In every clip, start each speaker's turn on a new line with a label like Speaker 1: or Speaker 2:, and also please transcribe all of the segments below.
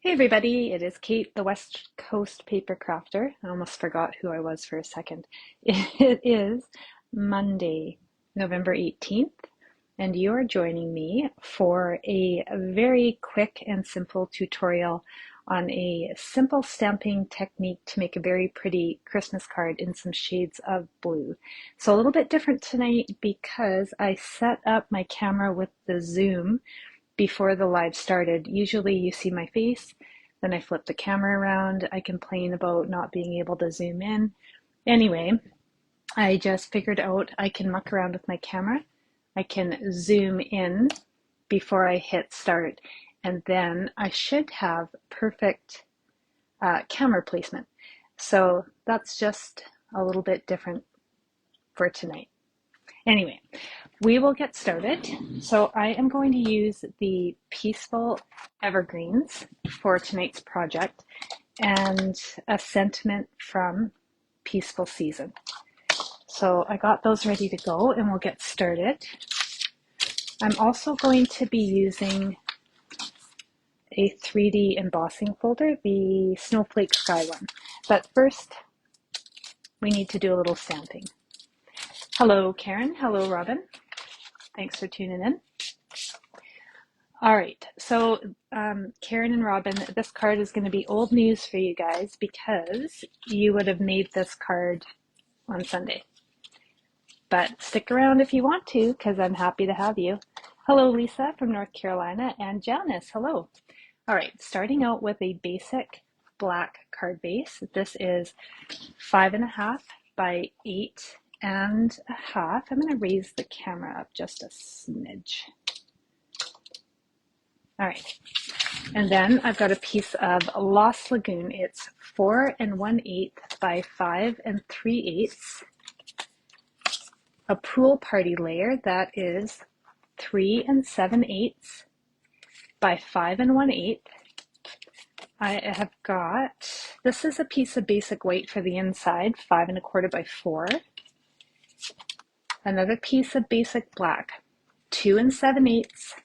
Speaker 1: Hey everybody, it is Kate, the West Coast Paper Crafter. I almost forgot who I was for a second. It is Monday, November 18th, and you are joining me for a very quick and simple tutorial on a simple stamping technique to make a very pretty Christmas card in some shades of blue. So a little bit different tonight because I set up my camera with the zoom before the live started. Usually you see my face, then I flip the camera around. I complain about not being able to zoom in. Anyway, I just figured out I can muck around with my camera. I can zoom in before I hit start, and then I should have perfect camera placement. So that's just a little bit different for tonight. Anyway, we will get started. So I am going to use the Peaceful Evergreens for tonight's project and a sentiment from Peaceful Season. So I got those ready to go and we'll get started. I'm also going to be using a 3D embossing folder, the Snowflake Sky one. But first, we need to do a little stamping. Hello, Karen. Hello, Robin. Thanks for tuning in. All right, so Karen and Robin, this card is going to be old news for you guys because you would have made this card on Sunday. But stick around if you want to, because I'm happy to have you. Hello, Lisa from North Carolina, and Janice, hello. All right, starting out with a basic black card base. This is 5.5 by 8.5. I'm going to raise the camera up just a smidge. All right, and then I've got a piece of Lost Lagoon. It's 4 1/8 by 5 3/8. A pool party layer that is 3 7/8 by 5 1/8. I have got, this is a piece of basic white for the inside, 5 1/4 by 4. Another piece of basic black, 2 7/8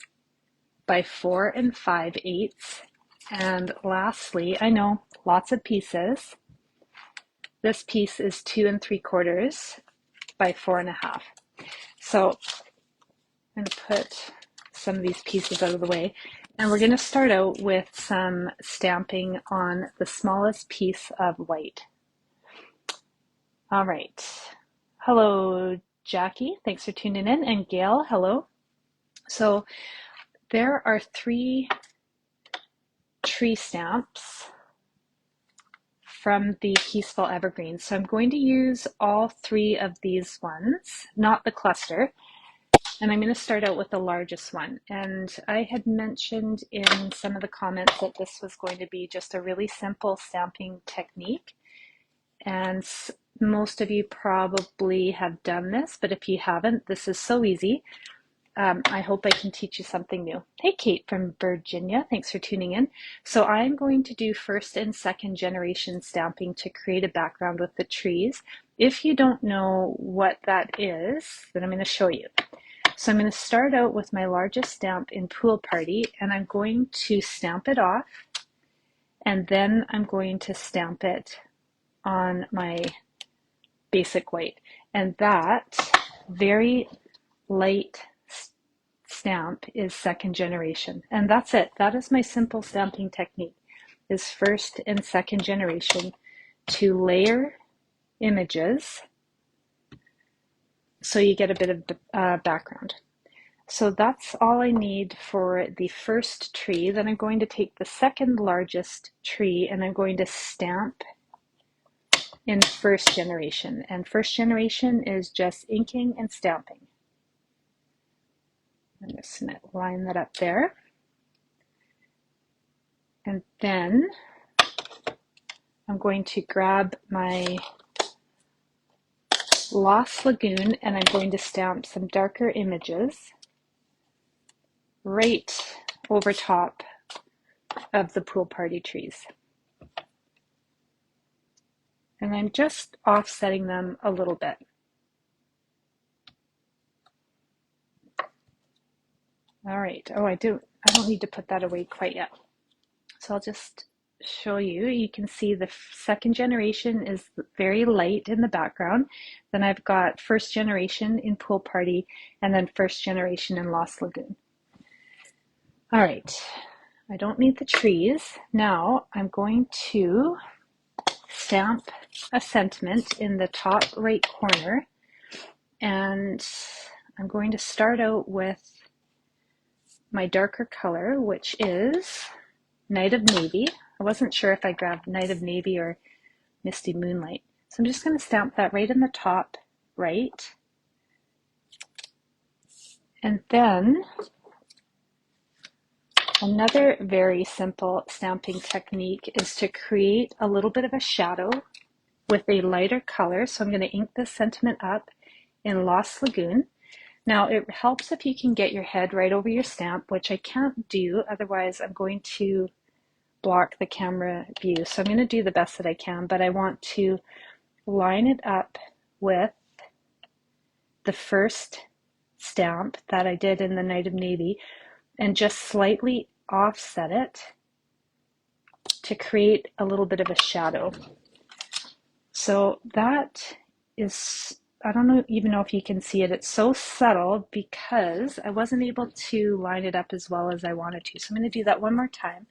Speaker 1: by 4 5/8. And lastly, I know, lots of pieces. This piece is 2 3/4 by 4.5. So I'm going to put some of these pieces out of the way. And we're going to start out with some stamping on the smallest piece of white. All right. Hello, Jackie. Thanks for tuning in. And Gail, hello. So there are 3 tree stamps from the Peaceful Evergreens. So I'm going to use all 3 of these ones, not the cluster. And I'm going to start out with the largest one. And I had mentioned in some of the comments that this was going to be just a really simple stamping technique. And most of you probably have done this, but if you haven't, this is so easy. I hope I can teach you something new. Hey, Kate from Virginia, thanks for tuning in. So I'm going to do first and second generation stamping to create a background with the trees. If you don't know what that is, then I'm going to show you. So I'm going to start out with my largest stamp in Pool Party, and I'm going to stamp it off, and then I'm going to stamp it on my basic white. And that very light stamp is second generation. And that's it. That is my simple stamping technique, is first and second generation to layer images so you get a bit of background. So that's all I need for the first tree. Then I'm going to take the second largest tree and I'm going to stamp in first generation. And first generation is just inking and stamping. I'm just going to line that up there. And then I'm going to grab my Lost Lagoon and I'm going to stamp some darker images right over top of the pool party trees. And I'm just offsetting them a little bit. All right. Oh, I don't need to put that away quite yet. So I'll just show you. You can see the second generation is very light in the background. Then I've got first generation in Pool Party, and then first generation in Lost Lagoon. All right, I don't need the trees. Now I'm going to stamp a sentiment in the top right corner, and I'm going to start out with my darker color, which is Night of Navy. I wasn't sure if I grabbed Night of Navy or Misty Moonlight. So I'm just going to stamp that right in the top right. And then another very simple stamping technique is to create a little bit of a shadow with a lighter color. So I'm going to ink this sentiment up in Lost Lagoon. Now it helps if you can get your head right over your stamp, which I can't do, otherwise I'm going to block the camera view. So I'm going to do the best that I can, but I want to line it up with the first stamp that I did in the Night of Navy and just slightly offset it to create a little bit of a shadow. So that is, I don't even know if you can see it. It's so subtle because I wasn't able to line it up as well as I wanted to. So I'm going to do that one more time.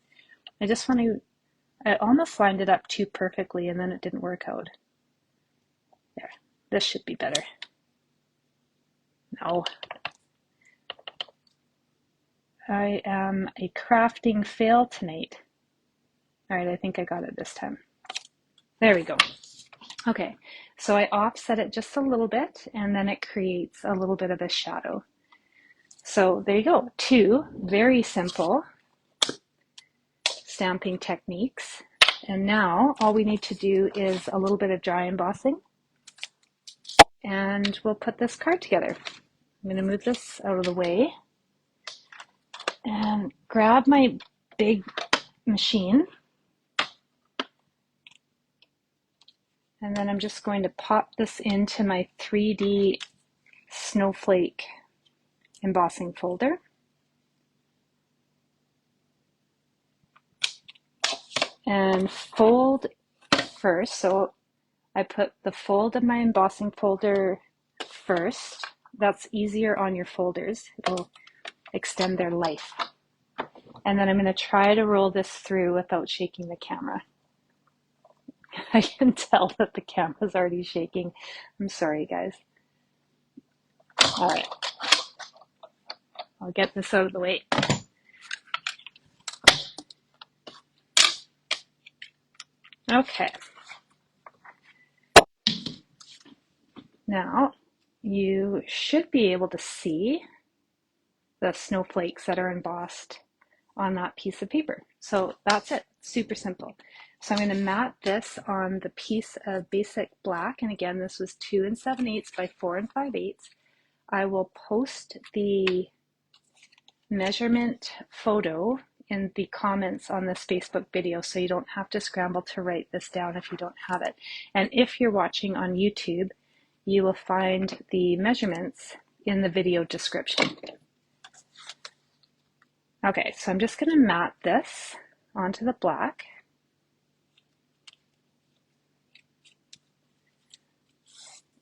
Speaker 1: I almost lined it up too perfectly and then it didn't work out. There, this should be better. No. I am a crafting fail tonight. All right, I think I got it this time. There we go. Okay, so I offset it just a little bit and then it creates a little bit of a shadow. So there you go, two very simple stamping techniques. And now all we need to do is a little bit of dry embossing and we'll put this card together. I'm going to move this out of the way and grab my big machine. And then I'm just going to pop this into my 3D snowflake embossing folder. And fold first. So I put the fold of my embossing folder first. That's easier on your folders. It'll extend their life. And then I'm going to try to roll this through without shaking the camera. I can tell that the camera's already shaking. I'm sorry, guys. All right. I'll get this out of the way. Okay. Now, you should be able to see the snowflakes that are embossed on that piece of paper. So that's it, super simple. So I'm going to mat this on the piece of basic black, and again, this was 2 7/8 by 4 5/8. I will post the measurement photo in the comments on this Facebook video so you don't have to scramble to write this down if you don't have it. And if you're watching on YouTube, you will find the measurements in the video description. Okay, so I'm just going to mat this onto the black.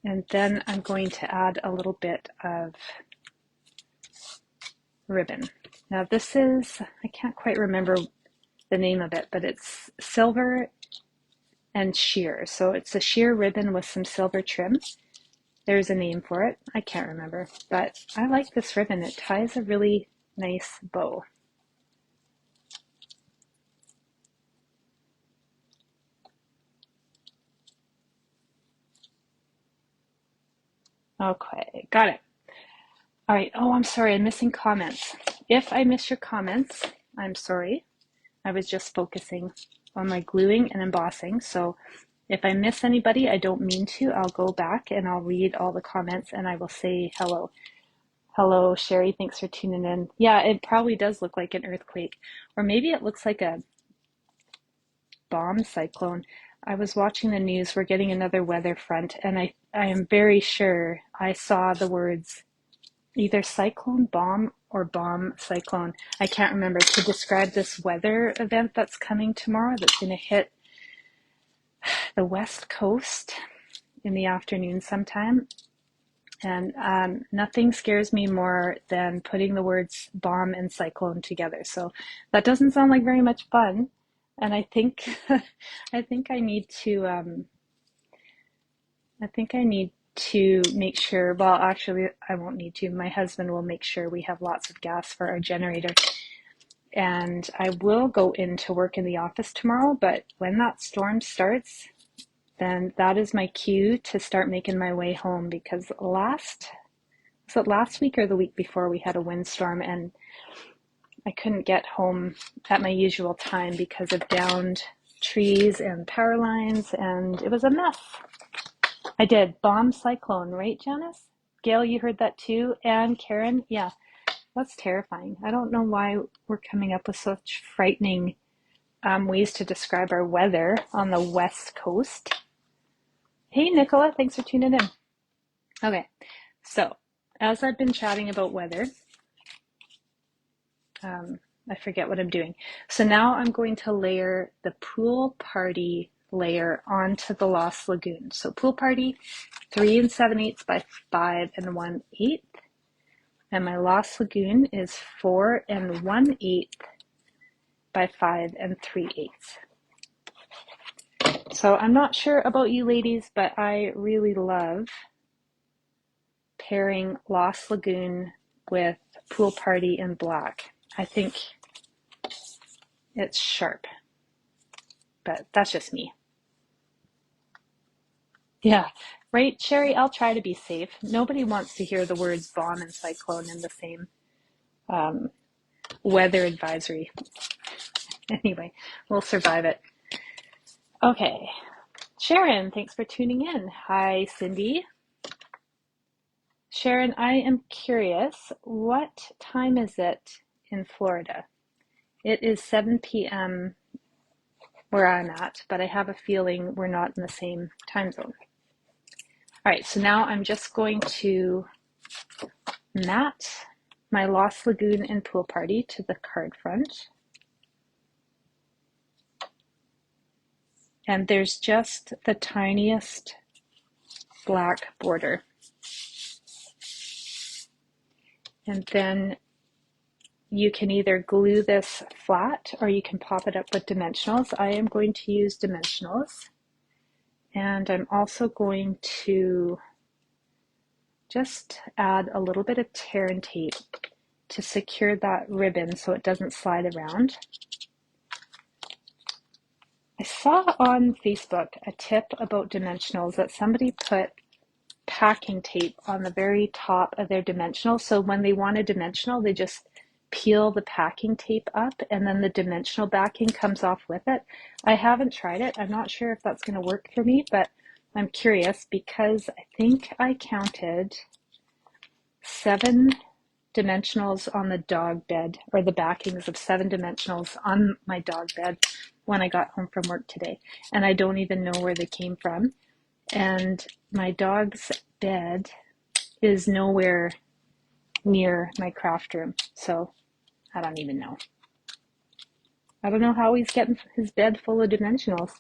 Speaker 1: And then I'm going to add a little bit of ribbon. Now this is, I can't quite remember the name of it, but it's silver and sheer. So it's a sheer ribbon with some silver trim. There's a name for it. I can't remember, but I like this ribbon. It ties a really nice bow. Okay, got it. All right. Oh, I'm sorry. I'm missing comments. If I miss your comments, I'm sorry. I was just focusing on my gluing and embossing. So if I miss anybody, I don't mean to. I'll go back and I'll read all the comments and I will say hello. Hello, Sherry. Thanks for tuning in. Yeah, it probably does look like an earthquake, or maybe it looks like a bomb cyclone. I was watching the news. We're getting another weather front, and I am very sure I saw the words either cyclone bomb or bomb cyclone. I can't remember, to describe this weather event that's coming tomorrow that's going to hit the West Coast in the afternoon sometime. And nothing scares me more than putting the words bomb and cyclone together. So that doesn't sound like very much fun. And I think I think I need to make sure, well, actually, I won't need to. My husband will make sure we have lots of gas for our generator. And I will go into work in the office tomorrow, but when that storm starts, then that is my cue to start making my way home, because was it last week or the week before, we had a windstorm and I couldn't get home at my usual time because of downed trees and power lines, and it was a mess. I did. Bomb cyclone, right, Janice? Gail, you heard that too? And Karen? Yeah, that's terrifying. I don't know why we're coming up with such frightening ways to describe our weather on the West Coast. Hey, Nicola, thanks for tuning in. Okay, so as I've been chatting about weather, I forget what I'm doing. So now I'm going to layer the pool party layer onto the Lost Lagoon. So pool party, 3 7/8 by 5 1/8. And my Lost Lagoon is 4 1/8 by 5 3/8. So I'm not sure about you ladies, but I really love pairing Lost Lagoon with pool party in black. I think it's sharp, but that's just me. Yeah, right, Sherry, I'll try to be safe. Nobody wants to hear the words bomb and cyclone in the same weather advisory. Anyway, we'll survive it. Okay, Sharon, thanks for tuning in. Hi, Cindy. Sharon, I am curious, what time is it in Florida? It is 7 p.m. where I'm at, but I have a feeling we're not in the same time zone. All right, so now I'm just going to mat my Lost Lagoon and pool party to the card front. And there's just the tiniest black border. And then you can either glue this flat or you can pop it up with dimensionals. I am going to use dimensionals. And I'm also going to just add a little bit of tear and tape to secure that ribbon so it doesn't slide around. I saw on Facebook a tip about dimensionals that somebody put packing tape on the very top of their dimensional. So when they want a dimensional, they just peel the packing tape up and then the dimensional backing comes off with it. I haven't tried it. I'm not sure if that's going to work for me, but I'm curious because I think I counted 7 dimensionals on the dog bed, or the backings of 7 dimensionals on my dog bed when I got home from work today. And I don't even know where they came from. And my dog's bed is nowhere near my craft room. So I don't even know. I don't know how he's getting his bed full of dimensionals.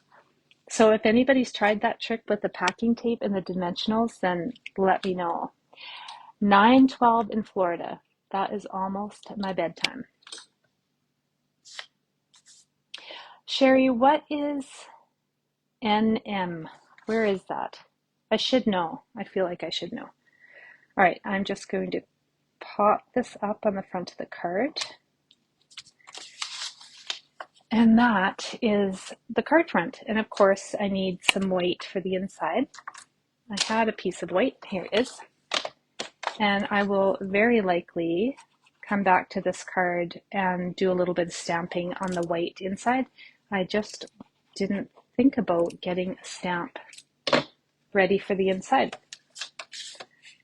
Speaker 1: So if anybody's tried that trick with the packing tape and the dimensionals, then let me know. 9:12 in Florida. That is almost my bedtime. Sherry, what is NM? Where is that? I should know. I feel like I should know. All right, I'm just going to pop this up on the front of the card. And that is the card front. And of course, I need some white for the inside. I had a piece of white. Here it is. And I will very likely come back to this card and do a little bit of stamping on the white inside. I just didn't think about getting a stamp ready for the inside.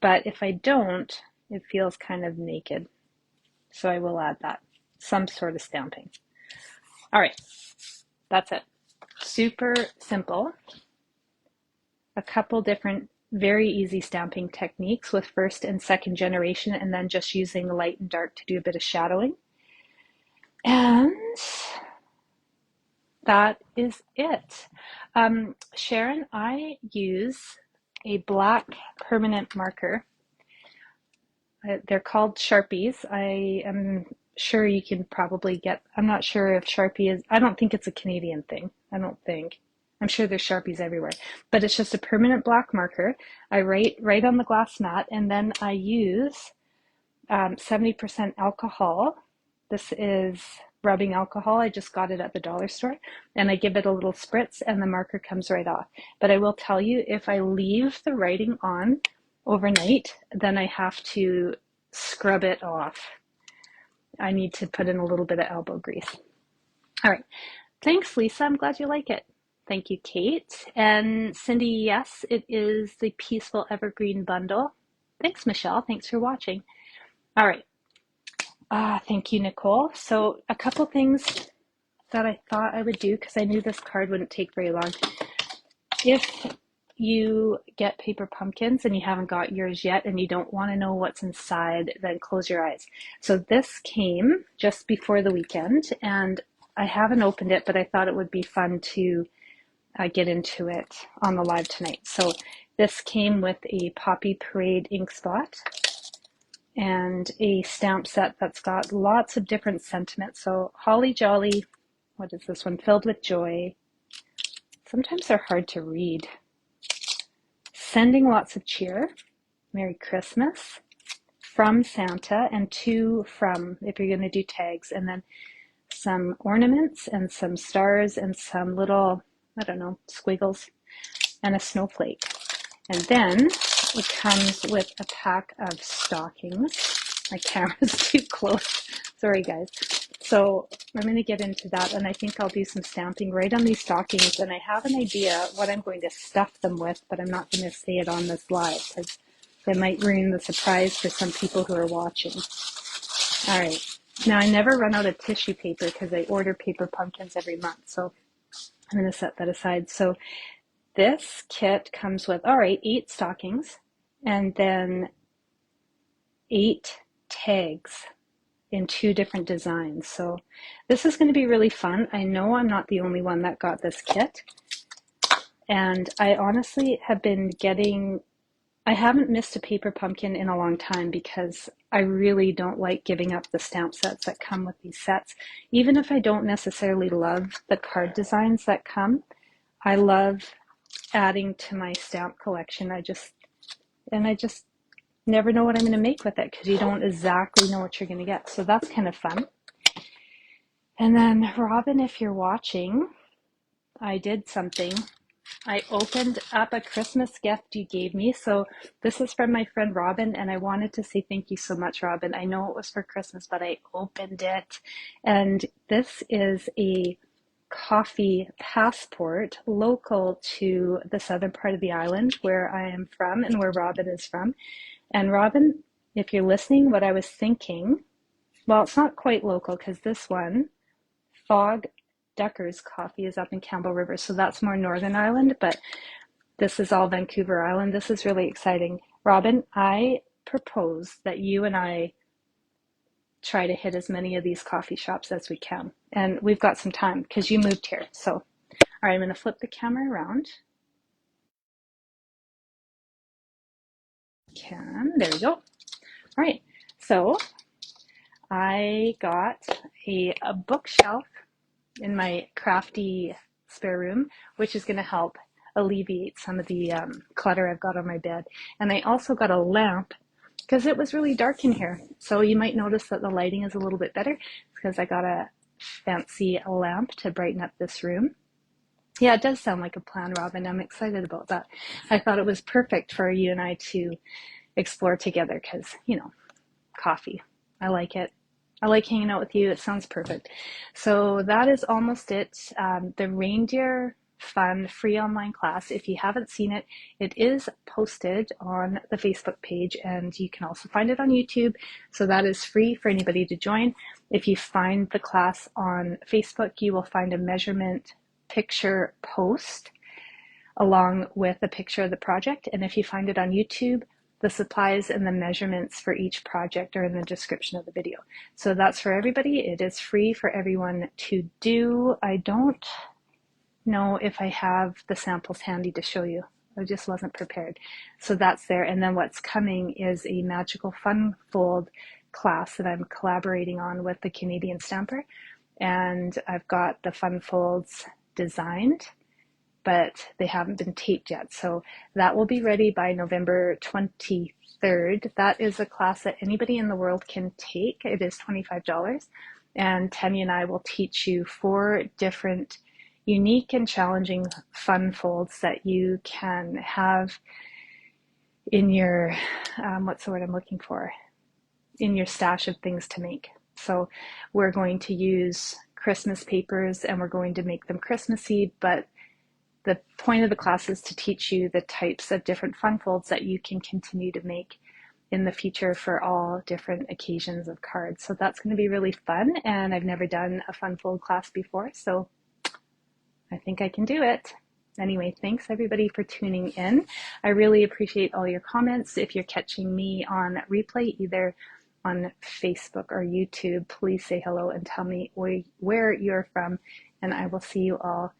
Speaker 1: But if I don't, it feels kind of naked. So I will add that, some sort of stamping. All right, that's it. Super simple. A couple different very easy stamping techniques with first and second generation, and then just using light and dark to do a bit of shadowing. And that is it. Sharon, I use a black permanent marker. They're called Sharpies. I am sure you can probably get, I'm not sure if Sharpie is, I don't think it's a Canadian thing. I don't think. I'm sure there's Sharpies everywhere, but it's just a permanent black marker. I write right on the glass mat, and then I use 70% alcohol. This is rubbing alcohol. I just got it at the dollar store, and I give it a little spritz and the marker comes right off. But I will tell you, if I leave the writing on overnight, then I have to scrub it off. I need to put in a little bit of elbow grease. All right. Thanks, Lisa. I'm glad you like it. Thank you, Kate. And Cindy, yes, it is the Peaceful Evergreen Bundle. Thanks, Michelle. Thanks for watching. All right. Thank you, Nicole. So a couple things that I thought I would do, because I knew this card wouldn't take very long. If you get paper pumpkins and you haven't got yours yet and you don't want to know what's inside, then close your eyes. So this came just before the weekend, and I haven't opened it, but I thought it would be fun to get into it on the live tonight. So this came with a Poppy Parade ink spot and a stamp set that's got lots of different sentiments. So Holly Jolly, what is this one? Filled with Joy. Sometimes they're hard to read. Sending lots of cheer. Merry Christmas. From Santa, and two from, if you're going to do tags, and then some ornaments and some stars and some little, I don't know, squiggles and a snowflake. And then it comes with a pack of stockings. My camera's too close. Sorry, guys. So I'm going to get into that, and I think I'll do some stamping right on these stockings, and I have an idea what I'm going to stuff them with, but I'm not going to say it on this live because it might ruin the surprise for some people who are watching. All right. Now, I never run out of tissue paper because I order paper pumpkins every month, so I'm going to set that aside. So this kit comes with, all right, 8 stockings and then 8 tags in 2 different designs. So this is going to be really fun. I know I'm not the only one that got this kit. And I honestly have been getting, I haven't missed a paper pumpkin in a long time because I really don't like giving up the stamp sets that come with these sets. Even if I don't necessarily love the card designs that come, I love adding to my stamp collection. I just never know what I'm going to make with it because you don't exactly know what you're going to get. So that's kind of fun. And then Robin, if you're watching, I did something. I opened up a Christmas gift you gave me. So this is from my friend Robin, and I wanted to say thank you so much, Robin. I know it was for Christmas, but I opened it. And this is a coffee passport local to the southern part of the island where I am from and where Robin is from. And Robin, if you're listening, what I was thinking, well, it's not quite local because this one, Fog Ducker's coffee, is up in Campbell River, so that's more Northern Ireland, but this is all Vancouver Island. This is really exciting. Robin, I propose that you and I try to hit as many of these coffee shops as we can. And we've got some time because you moved here. So, all right, I'm going to flip the camera around. There we go. All right, so I got a bookshelf in my crafty spare room, which is going to help alleviate some of the clutter I've got on my bed. And I also got a lamp because it was really dark in here. So you might notice that the lighting is a little bit better because I got a fancy lamp to brighten up this room. Yeah, it does sound like a plan, Robin. I'm excited about that. I thought it was perfect for you and I to explore together because, you know, coffee. I like it. I like hanging out with you. It sounds perfect. So that is almost it. The Reindeer Fun free online class. If you haven't seen it, it is posted on the Facebook page, and you can also find it on YouTube. So that is free for anybody to join. If you find the class on Facebook, you will find a measurement picture post along with a picture of the project. And if you find it on YouTube, the supplies and the measurements for each project are in the description of the video. So that's for everybody. It is free for everyone to do. I don't know if I have the samples handy to show you. I just wasn't prepared. So that's there. And then what's coming is a magical fun fold class that I'm collaborating on with the Canadian Stamper. And I've got the fun folds designed, but they haven't been taped yet. So that will be ready by November 23rd. That is a class that anybody in the world can take. It is $25. And Tanya and I will teach you 4 different unique and challenging fun folds that you can have in your, what's the word I'm looking for? In your stash of things to make. So we're going to use Christmas papers and we're going to make them Christmassy, but the point of the class is to teach you the types of different fun folds that you can continue to make in the future for all different occasions of cards. So that's going to be really fun, and I've never done a fun fold class before, so I think I can do it. Anyway, thanks everybody for tuning in. I really appreciate all your comments. If you're catching me on replay, either on Facebook or YouTube, please say hello and tell me where you're from, and I will see you all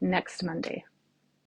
Speaker 1: next Monday.